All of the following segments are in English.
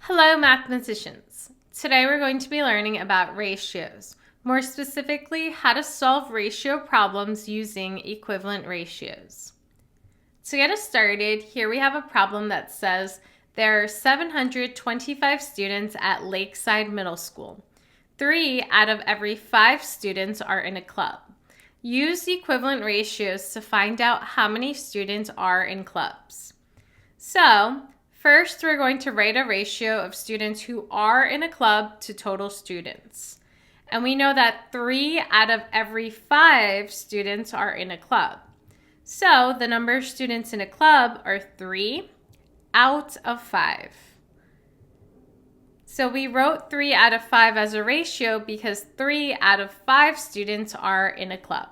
Hello, mathematicians. Today we're going to be learning about ratios, more specifically how to solve ratio problems using equivalent ratios. To get us started, here we have a problem that says there are 725 students at Lakeside Middle School. 3 out of every 5 students are in a club. Use equivalent ratios to find out how many students are in clubs. So, first, we're going to write a ratio of students who are in a club to total students. And we know that 3 out of every 5 students are in a club. So the number of students in a club are 3 out of 5. So we wrote 3 out of 5 as a ratio because 3 out of 5 students are in a club.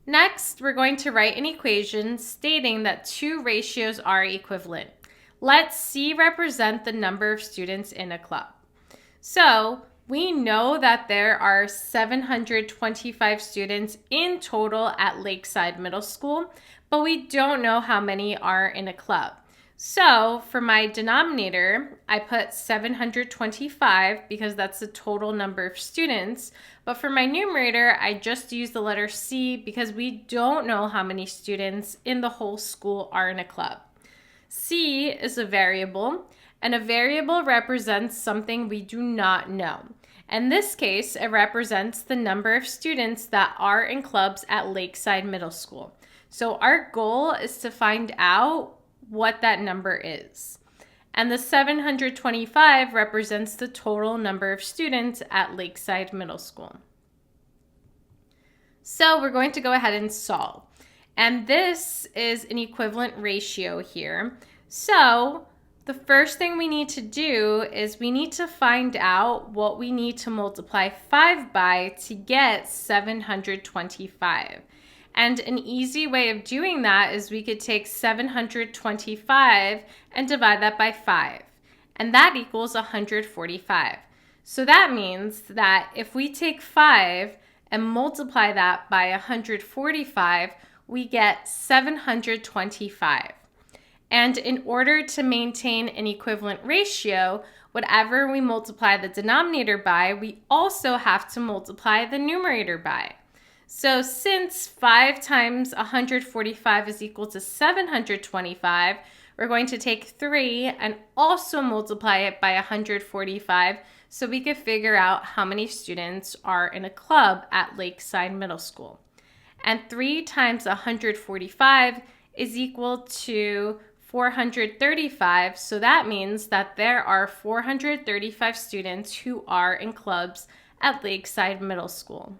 Next, we're going to write an equation stating that 2 ratios are equivalent. Let C represent the number of students in a club. So we know that there are 725 students in total at Lakeside Middle School, but we don't know how many are in a club. So for my denominator, I put 725 because that's the total number of students. But for my numerator, I just use the letter C because we don't know how many students in the whole school are in a club. C is a variable, and a variable represents something we do not know. In this case, it represents the number of students that are in clubs at Lakeside Middle School. So our goal is to find out what that number is. And the 725 represents the total number of students at Lakeside Middle School. So we're going to go ahead and solve. And this is an equivalent ratio here. So the first thing we need to do is we need to find out what we need to multiply 5 by to get 725. And an easy way of doing that is we could take 725 and divide that by 5. And that equals 145. So that means that if we take 5 and multiply that by 145, we get 725. And in order to maintain an equivalent ratio, whatever we multiply the denominator by, we also have to multiply the numerator by. So since 5 times 145 is equal to 725, we're going to take 3 and also multiply it by 145 so we can figure out how many students are in a club at Lakeside Middle School. And 3 times 145 is equal to 435, so that means that there are 435 students who are in clubs at Lakeside Middle School.